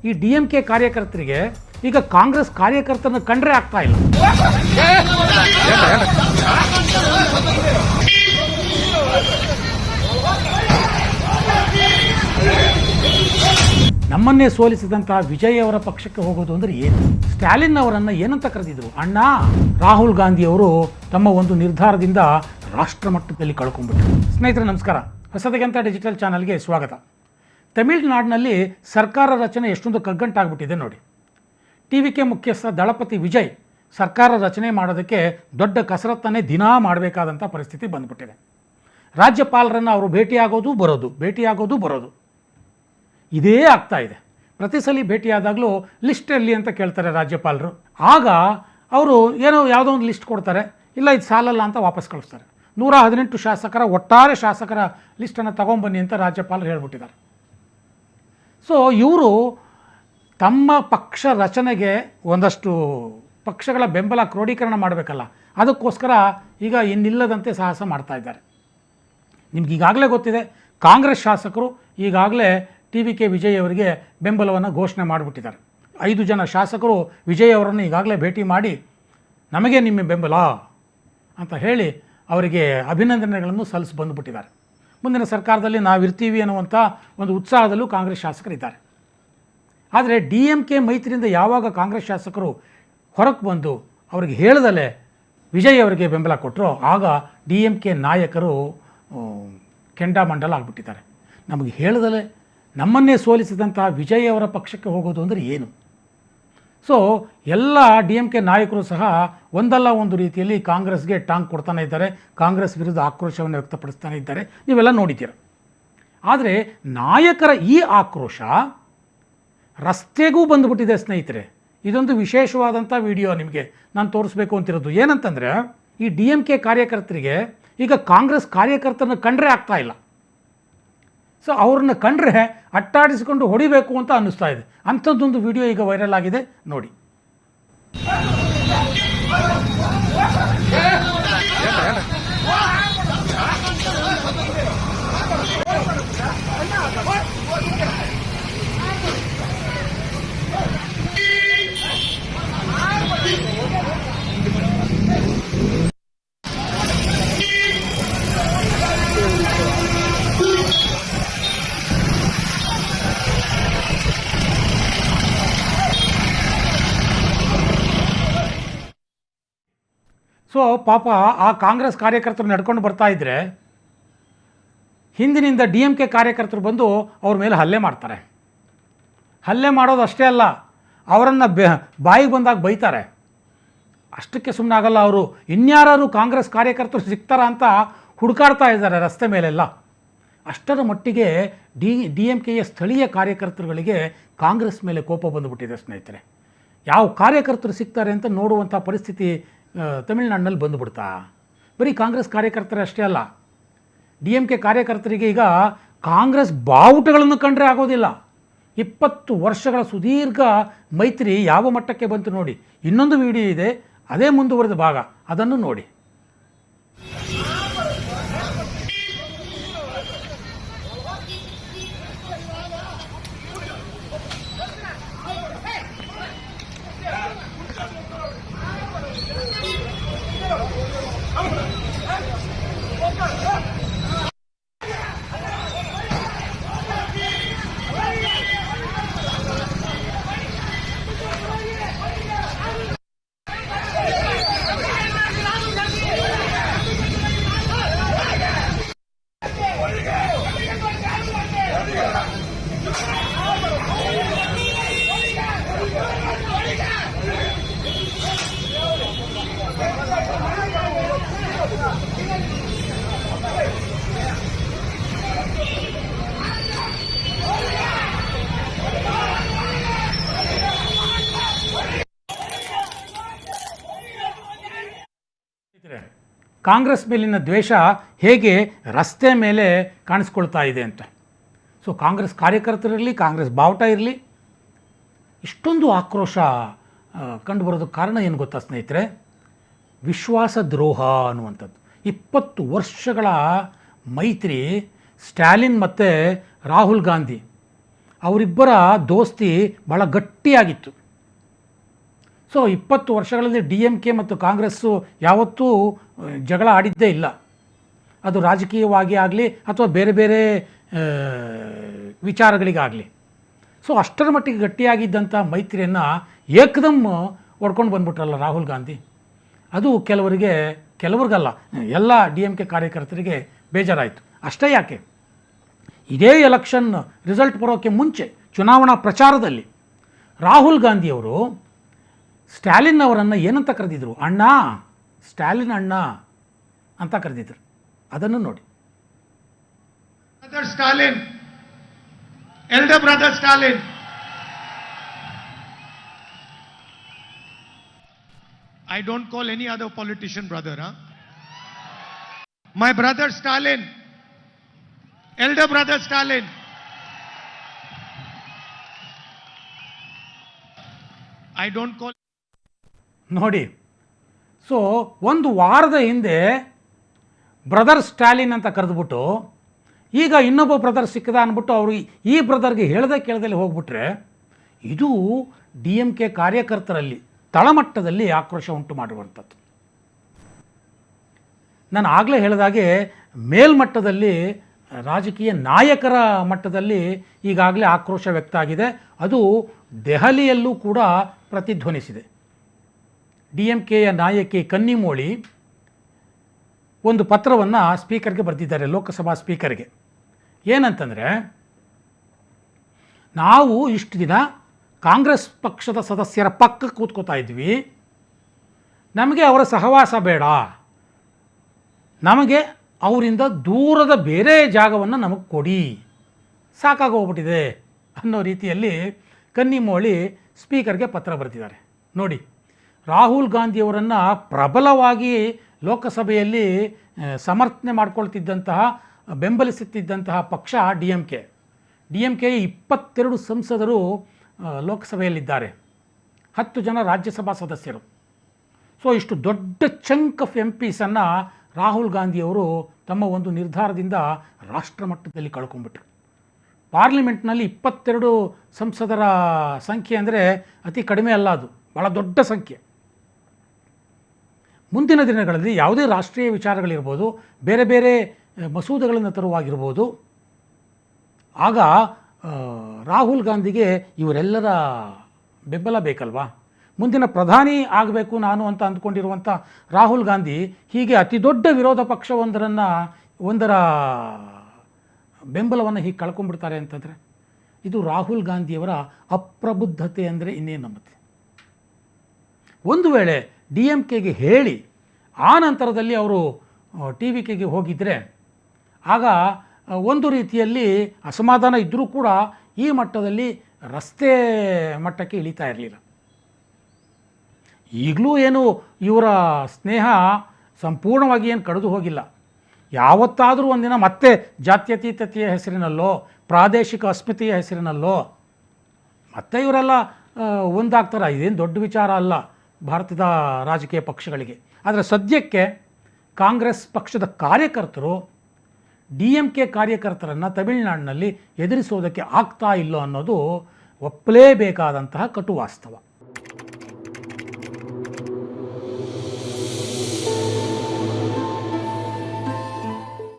ಈ DMK ಕಾರ್ಯಕರ್ತರಿಗೆ ಈಗ ಕಾಂಗ್ರೆಸ್ ಕಾರ್ಯಕರ್ತರನ್ನ ಕಂಡ್ರೆ ಆಗ್ತಾ ಇಲ್ಲ. ನಮ್ಮನ್ನೇ ಸೋಲಿಸಿದಂಥ ವಿಜಯ್ ಅವರ ಪಕ್ಷಕ್ಕೆ ಹೋಗೋದು ಅಂದರೆ ಏನು? ಸ್ಟಾಲಿನ್ ಅವರನ್ನು ಏನಂತ ಕರೆದಿದ್ರು? ಅಣ್ಣ. ರಾಹುಲ್ ಗಾಂಧಿ ಅವರು ತಮ್ಮ ಒಂದು ನಿರ್ಧಾರದಿಂದ ರಾಷ್ಟ್ರ ಮಟ್ಟದಲ್ಲಿ ಕಳ್ಕೊಂಡ್ಬಿಟ್ರು. ಸ್ನೇಹಿತರೆ ನಮಸ್ಕಾರ, ಹೊಸದೆಂತ ಡಿಜಿಟಲ್ ಚಾನಲ್ಗೆ ಸ್ವಾಗತ. ತಮಿಳುನಾಡಿನಲ್ಲಿ ಸರ್ಕಾರ ರಚನೆ ಎಷ್ಟೊಂದು ಕಗ್ಗಂಟಾಗ್ಬಿಟ್ಟಿದೆ ನೋಡಿ. TVK ಮುಖ್ಯಸ್ಥ ದಳಪತಿ ವಿಜಯ್ ಸರ್ಕಾರ ರಚನೆ ಮಾಡೋದಕ್ಕೆ ದೊಡ್ಡ ಕಸರತ್ತನ್ನೇ ದಿನಾ ಮಾಡಬೇಕಾದಂಥ ಪರಿಸ್ಥಿತಿ ಬಂದ್ಬಿಟ್ಟಿದೆ. ರಾಜ್ಯಪಾಲರನ್ನು ಅವರು ಭೇಟಿಯಾಗೋದು ಬರೋದು ಇದೇ ಆಗ್ತಾ ಇದೆ. ಪ್ರತಿ ಸಲ ಭೇಟಿಯಾದಾಗಲೂ ಲಿಸ್ಟ್ ಎಲ್ಲಿ ಅಂತ ಕೇಳ್ತಾರೆ ರಾಜ್ಯಪಾಲರು. ಆಗ ಅವರು ಯಾವುದೋ ಒಂದು ಲಿಸ್ಟ್ ಕೊಡ್ತಾರೆ, ಇಲ್ಲ ಇದು ಸಾಲಲ್ಲ ಅಂತ ವಾಪಸ್ ಕಳಿಸ್ತಾರೆ. 118 ಶಾಸಕರ ಒಟ್ಟಾರೆ ಶಾಸಕರ ಲಿಸ್ಟನ್ನು ತಗೊಂಬನ್ನಿ ಅಂತ ರಾಜ್ಯಪಾಲರು ಹೇಳ್ಬಿಟ್ಟಿದ್ದಾರೆ. ಸೊ ಇವರು ತಮ್ಮ ಪಕ್ಷ ರಚನೆಗೆ ಒಂದಷ್ಟು ಪಕ್ಷಗಳ ಬೆಂಬಲ ಕ್ರೋಢೀಕರಣ ಮಾಡಬೇಕಲ್ಲ, ಅದಕ್ಕೋಸ್ಕರ ಈಗ ಇನ್ನಿಲ್ಲದಂತೆ ಸಾಹಸ ಮಾಡ್ತಾ ಇದ್ದಾರೆ. ನಿಮ್ಗೆ ಈಗಾಗಲೇ ಗೊತ್ತಿದೆ, ಕಾಂಗ್ರೆಸ್ ಶಾಸಕರು ಈಗಾಗಲೇ TVK ವಿಜಯ್ ಅವರಿಗೆ ಬೆಂಬಲವನ್ನು ಘೋಷಣೆ ಮಾಡಿಬಿಟ್ಟಿದ್ದಾರೆ. 5 ಜನ ಶಾಸಕರು ವಿಜಯ್ ಅವರನ್ನು ಈಗಾಗಲೇ ಭೇಟಿ ಮಾಡಿ ನಮಗೆ ನಿಮ್ಮ ಬೆಂಬಲ ಅಂತ ಹೇಳಿ ಅವರಿಗೆ ಅಭಿನಂದನೆಗಳನ್ನು ಸಲ್ಲಿಸಿ ಬಂದುಬಿಟ್ಟಿದ್ದಾರೆ. ಮುಂದಿನ ಸರ್ಕಾರದಲ್ಲಿ ನಾವಿರ್ತೀವಿ ಅನ್ನುವಂಥ ಒಂದು ಉತ್ಸಾಹದಲ್ಲೂ ಕಾಂಗ್ರೆಸ್ ಶಾಸಕರಿದ್ದಾರೆ. ಆದರೆ DMK ಮೈತ್ರಿಯಿಂದ ಯಾವಾಗ ಕಾಂಗ್ರೆಸ್ ಶಾಸಕರು ಹೊರಗೆ ಬಂದು ಅವರಿಗೆ ಹೇಳ್ದಲೇ ವಿಜಯ್ ಅವರಿಗೆ ಬೆಂಬಲ ಕೊಟ್ಟರು, ಆಗ DMK ನಾಯಕರು ಕೆಂಡಾಮಂಡಲ ಆಗಿಬಿಟ್ಟಿದ್ದಾರೆ. ನಮಗೆ ಹೇಳ್ದಲೇ ನಮ್ಮನ್ನೇ ಸೋಲಿಸಿದಂಥ ವಿಜಯ್ ಅವರ ಪಕ್ಷಕ್ಕೆ ಹೋಗೋದು ಅಂದರೆ ಏನು? ಸೊ ಎಲ್ಲ DMK ನಾಯಕರು ಸಹ ಒಂದಲ್ಲ ಒಂದು ರೀತಿಯಲ್ಲಿ ಕಾಂಗ್ರೆಸ್ಗೆ ಟಾಂಗ್ ಕೊಡ್ತಾನೆ ಇದ್ದಾರೆ, ಕಾಂಗ್ರೆಸ್ ವಿರುದ್ಧ ಆಕ್ರೋಶವನ್ನು ವ್ಯಕ್ತಪಡಿಸ್ತಾನೆ ಇದ್ದಾರೆ, ನೀವೆಲ್ಲ ನೋಡಿದ್ದೀರ. ಆದರೆ ನಾಯಕರ ಈ ಆಕ್ರೋಶ ರಸ್ತೆಗೂ ಬಂದುಬಿಟ್ಟಿದೆ ಸ್ನೇಹಿತರೆ. ಇದೊಂದು ವಿಶೇಷವಾದಂಥ ವಿಡಿಯೋ ನಿಮಗೆ ನಾನು ತೋರಿಸ್ಬೇಕು ಅಂತಿರೋದು. ಏನಂತಂದರೆ, ಈ DMK ಕಾರ್ಯಕರ್ತರಿಗೆ ಈಗ ಕಾಂಗ್ರೆಸ್ ಕಾರ್ಯಕರ್ತರನ್ನ ಕಂಡ್ರೆ ಆಗ್ತಾ ಇಲ್ಲ. ಸೊ ಅವ್ರನ್ನ ಕಂಡ್ರೆ ಅಟ್ಟಾಡಿಸಿಕೊಂಡು ಹೊಡಿಬೇಕು ಅಂತ ಅನ್ನಿಸ್ತಾ ಇದೆ. ಅಂಥದ್ದೊಂದು ವಿಡಿಯೋ ಈಗ ವೈರಲ್ ಆಗಿದೆ, ನೋಡಿ. ಸೊ ಪಾಪ ಆ ಕಾಂಗ್ರೆಸ್ ಕಾರ್ಯಕರ್ತರು ನಡ್ಕೊಂಡು ಬರ್ತಾ ಇದ್ದರೆ ಹಿಂದಿನಿಂದ DMK ಕಾರ್ಯಕರ್ತರು ಬಂದು ಅವ್ರ ಮೇಲೆ ಹಲ್ಲೆ ಮಾಡ್ತಾರೆ. ಹಲ್ಲೆ ಮಾಡೋದು ಅಷ್ಟೇ ಅಲ್ಲ, ಅವರನ್ನು ಬಾಯಿಗೆ ಬಂದಾಗ ಬೈತಾರೆ. ಅಷ್ಟಕ್ಕೆ ಸುಮ್ಮನೆ ಆಗಲ್ಲ ಅವರು. ಇನ್ಯಾರು ಕಾಂಗ್ರೆಸ್ ಕಾರ್ಯಕರ್ತರು ಸಿಗ್ತಾರ ಅಂತ ಹುಡುಕಾಡ್ತಾ ಇದ್ದಾರೆ ರಸ್ತೆ ಮೇಲೆಲ್ಲ. ಅಷ್ಟರ ಮಟ್ಟಿಗೆ DMKಯ ಸ್ಥಳೀಯ ಕಾರ್ಯಕರ್ತರುಗಳಿಗೆ ಕಾಂಗ್ರೆಸ್ ಮೇಲೆ ಕೋಪ ಬಂದುಬಿಟ್ಟಿದೆ ಸ್ನೇಹಿತರೆ. ಯಾವ ಕಾರ್ಯಕರ್ತರು ಸಿಗ್ತಾರೆ ಅಂತ ನೋಡುವಂಥ ಪರಿಸ್ಥಿತಿ ತಮಿಳುನಾಡಿನಲ್ಲಿ ಬಂದುಬಿಡ್ತಾ. ಬರೀ ಕಾಂಗ್ರೆಸ್ ಕಾರ್ಯಕರ್ತರೇ ಅಷ್ಟೇ ಅಲ್ಲ, DMK ಕಾರ್ಯಕರ್ತರಿಗೆ ಈಗ ಕಾಂಗ್ರೆಸ್ ಬಾವುಟಗಳನ್ನು ಕಂಡ್ರೆ ಆಗೋದಿಲ್ಲ. 20 ವರ್ಷಗಳ ಸುದೀರ್ಘ ಮೈತ್ರಿ ಯಾವ ಮಟ್ಟಕ್ಕೆ ಬಂತು ನೋಡಿ. ಇನ್ನೊಂದು ವಿಡಿಯೋ ಇದೆ, ಅದೇ ಮುಂದುವರೆದ ಭಾಗ, ಅದನ್ನು ನೋಡಿ. ಕಾಂಗ್ರೆಸ್ ಮೇಲಿನ ದ್ವೇಷ ಹೇಗೆ ರಸ್ತೆ ಮೇಲೆ ಕಾಣಿಸ್ಕೊಳ್ತಾ ಇದೆ ಅಂತ. ಸೊ ಕಾಂಗ್ರೆಸ್ ಕಾರ್ಯಕರ್ತರಿರಲಿ, ಕಾಂಗ್ರೆಸ್ ಬಾವುಟ ಇರಲಿ, ಇಷ್ಟೊಂದು ಆಕ್ರೋಶ ಕಂಡುಬರೋದಕ್ಕೆ ಕಾರಣ ಏನು ಗೊತ್ತಾ ಸ್ನೇಹಿತರೆ? ವಿಶ್ವಾಸ ದ್ರೋಹ ಅನ್ನುವಂಥದ್ದು. 20 ವರ್ಷಗಳ ಮೈತ್ರಿ ಸ್ಟಾಲಿನ್ ಮತ್ತು ರಾಹುಲ್ ಗಾಂಧಿ ಅವರಿಬ್ಬರ ದೋಸ್ತಿ ಭಾಳ ಗಟ್ಟಿಯಾಗಿತ್ತು. ಸೊ 20 ವರ್ಷಗಳಲ್ಲಿ DMK ಮತ್ತು ಕಾಂಗ್ರೆಸ್ಸು ಯಾವತ್ತೂ ಜಗಳ ಆಡಿದ್ದೇ ಇಲ್ಲ. ಅದು ರಾಜಕೀಯವಾಗಿ ಆಗಲಿ ಅಥವಾ ಬೇರೆ ಬೇರೆ ವಿಚಾರಗಳಿಗಾಗಲಿ. ಸೊ ಅಷ್ಟರ ಮಟ್ಟಿಗೆ ಗಟ್ಟಿಯಾಗಿದ್ದಂಥ ಮೈತ್ರಿಯನ್ನು ಏಕದಮ್ ಹೊಡ್ಕೊಂಡು ಬಂದ್ಬಿಟ್ರಲ್ಲ ರಾಹುಲ್ ಗಾಂಧಿ. ಅದು ಕೆಲವರಿಗಲ್ಲ, ಎಲ್ಲ DMK ಕಾರ್ಯಕರ್ತರಿಗೆ ಬೇಜಾರಾಯಿತು. ಅಷ್ಟೇ ಯಾಕೆ, ಇದೇ ಎಲೆಕ್ಷನ್ ರಿಸಲ್ಟ್ ಬರೋಕ್ಕೆ ಮುಂಚೆ ಚುನಾವಣಾ ಪ್ರಚಾರದಲ್ಲಿ ರಾಹುಲ್ ಗಾಂಧಿಯವರು ಸ್ಟ್ಯಾಲಿನ್ ಅವರನ್ನು ಏನಂತ ಕರೆದಿದ್ರು? ಅಣ್ಣ, ಸ್ಟ್ಯಾಲಿನ್ ಅಣ್ಣ ಅಂತ ಕರೆದಿದ್ರು. ಅದನ್ನು ನೋಡಿ. Stalin, elder brother Stalin. I don't call any other politician brother, huh? My brother Stalin, elder brother Stalin. I don't call. ನೋಡಿ, ಸೊ ಒಂದು ವಾರದ ಹಿಂದೆ ಬ್ರದರ್ ಸ್ಟ್ಯಾಲಿನ್ ಅಂತ ಕರೆದುಬಿಟ್ಟು ಈಗ ಇನ್ನೊಬ್ಬ ಬ್ರದರ್ ಸಿಕ್ಕದ ಅಂದ್ಬಿಟ್ಟು ಅವರು ಈ ಬ್ರದರ್ಗೆ ಹೇಳ್ದೆ ಕೇಳ್ದಲ್ಲಿ ಹೋಗ್ಬಿಟ್ರೆ ಇದು DMK ಕಾರ್ಯಕರ್ತರಲ್ಲಿ ತಳಮಟ್ಟದಲ್ಲಿ ಆಕ್ರೋಶ ಉಂಟು ಮಾಡುವಂಥದ್ದು. ನಾನು ಆಗಲೇ ಹೇಳಿದಾಗೆ ಮೇಲ್ಮಟ್ಟದಲ್ಲಿ ರಾಜಕೀಯ ನಾಯಕರ ಮಟ್ಟದಲ್ಲಿ ಈಗಾಗಲೇ ಆಕ್ರೋಶ ವ್ಯಕ್ತ ಆಗಿದೆ. ಅದು ದೆಹಲಿಯಲ್ಲೂ ಕೂಡ ಪ್ರತಿಧ್ವನಿಸಿದೆ. DMKಯ ನಾಯಕಿ ಕನ್ನಿಮೋಳಿ ಒಂದು ಪತ್ರವನ್ನು ಸ್ಪೀಕರ್ಗೆ ಬರೆದಿದ್ದಾರೆ, ಲೋಕಸಭಾ ಸ್ಪೀಕರ್ಗೆ. ಏನಂತಂದರೆ, ನಾವು ಇಷ್ಟು ದಿನ ಕಾಂಗ್ರೆಸ್ ಪಕ್ಷದ ಸದಸ್ಯರ ಪಕ್ಕ ಕೂತ್ಕೋತಾ ಇದ್ವಿ, ನಮಗೆ ಅವರ ಸಹವಾಸ ಬೇಡ, ನಮಗೆ ಅವರಿಂದ ದೂರದ ಬೇರೆ ಜಾಗವನ್ನು ನಮಗೆ ಕೊಡಿ, ಸಾಕಾಗೋಗ್ಬಿಟ್ಟಿದೆ ಅನ್ನೋ ರೀತಿಯಲ್ಲಿ ಕನ್ನಿಮೋಳಿ ಸ್ಪೀಕರ್ಗೆ ಪತ್ರ ಬರೆದಿದ್ದಾರೆ. ನೋಡಿ, ರಾಹುಲ್ ಗಾಂಧಿಯವರನ್ನು ಪ್ರಬಲವಾಗಿ ಲೋಕಸಭೆಯಲ್ಲಿ ಸಮರ್ಥನೆ ಮಾಡ್ಕೊಳ್ತಿದ್ದಂತಹ, ಬೆಂಬಲಿಸುತ್ತಿದ್ದಂತಹ ಪಕ್ಷ DMK 22 ಸಂಸದರು ಲೋಕಸಭೆಯಲ್ಲಿದ್ದಾರೆ, 10 ಜನ ರಾಜ್ಯಸಭಾ ಸದಸ್ಯರು. ಸೊ ಇಷ್ಟು ದೊಡ್ಡ ಚಂಕ್ ಆಫ್ MPಸನ್ನು ರಾಹುಲ್ ಗಾಂಧಿಯವರು ತಮ್ಮ ಒಂದು ನಿರ್ಧಾರದಿಂದ ರಾಷ್ಟ್ರಮಟ್ಟದಲ್ಲಿ ಕಳ್ಕೊಂಡ್ಬಿಟ್ರು. ಪಾರ್ಲಿಮೆಂಟ್ನಲ್ಲಿ 22 ಸಂಸದರ ಸಂಖ್ಯೆ ಅಂದರೆ ಅತಿ ಕಡಿಮೆ ಅಲ್ಲ, ಅದು ಭಾಳ ದೊಡ್ಡ ಸಂಖ್ಯೆ. ಮುಂದಿನ ದಿನಗಳಲ್ಲಿ ಯಾವುದೇ ರಾಷ್ಟ್ರೀಯ ವಿಚಾರಗಳಿರ್ಬೋದು, ಬೇರೆ ಬೇರೆ ಮಸೂದೆಗಳನ್ನು ತರುವಾಗಿರ್ಬೋದು, ಆಗ ರಾಹುಲ್ ಗಾಂಧಿಗೆ ಇವರೆಲ್ಲರ ಬೆಂಬಲ ಬೇಕಲ್ವಾ? ಮುಂದಿನ ಪ್ರಧಾನಿ ಆಗಬೇಕು ನಾನು ಅಂತ ಅಂದ್ಕೊಂಡಿರುವಂಥ ರಾಹುಲ್ ಗಾಂಧಿ ಹೀಗೆ ಅತಿ ದೊಡ್ಡ ವಿರೋಧ ಪಕ್ಷ ಒಂದರ ಬೆಂಬಲವನ್ನು ಹೀಗೆ ಕಳ್ಕೊಂಡ್ಬಿಡ್ತಾರೆ ಅಂತಂದರೆ ಇದು ರಾಹುಲ್ ಗಾಂಧಿಯವರ ಅಪ್ರಬುದ್ಧತೆ ಅಂದರೆ ಇನ್ನೇನು ನಂಬುತ್ತೆ. ಒಂದು ವೇಳೆ DMKಗೆ ಹೇಳಿ ಆ ನಂತರದಲ್ಲಿ ಅವರು TVKಗೆ ಹೋಗಿದ್ದರೆ ಆಗ ಒಂದು ರೀತಿಯಲ್ಲಿ ಅಸಮಾಧಾನ ಇದ್ದರೂ ಕೂಡ ಈ ಮಟ್ಟದಲ್ಲಿ ರಸ್ತೆ ಮಟ್ಟಕ್ಕೆ ಇಳಿತಾ ಇರಲಿಲ್ಲ. ಈಗಲೂ ಏನು ಇವರ ಸ್ನೇಹ ಸಂಪೂರ್ಣವಾಗಿ ಏನು ಕಡಿದು ಹೋಗಿಲ್ಲ. ಯಾವತ್ತಾದರೂ ಒಂದಿನ ಮತ್ತೆ ಜಾತ್ಯತೀತತೆಯ ಹೆಸರಿನಲ್ಲೋ ಪ್ರಾದೇಶಿಕ ಅಸ್ಮಿತೆಯ ಹೆಸರಿನಲ್ಲೋ ಮತ್ತೆ ಇವರೆಲ್ಲ ಒಂದಾಗ್ತಾರೆ. ಇದೇನು ದೊಡ್ಡ ವಿಚಾರ ಅಲ್ಲ ಭಾರತದ ರಾಜಕೀಯ ಪಕ್ಷಗಳಿಗೆ. ಆದರೆ ಸದ್ಯಕ್ಕೆ ಕಾಂಗ್ರೆಸ್ ಪಕ್ಷದ ಕಾರ್ಯಕರ್ತರು DMK ಕಾರ್ಯಕರ್ತರನ್ನು ತಮಿಳುನಾಡಿನಲ್ಲಿ ಎದುರಿಸೋದಕ್ಕೆ ಆಗ್ತಾ ಇಲ್ಲೋ ಅನ್ನೋದು ಒಪ್ಪಲೇಬೇಕಾದಂತಹ ಕಟು ವಾಸ್ತವ.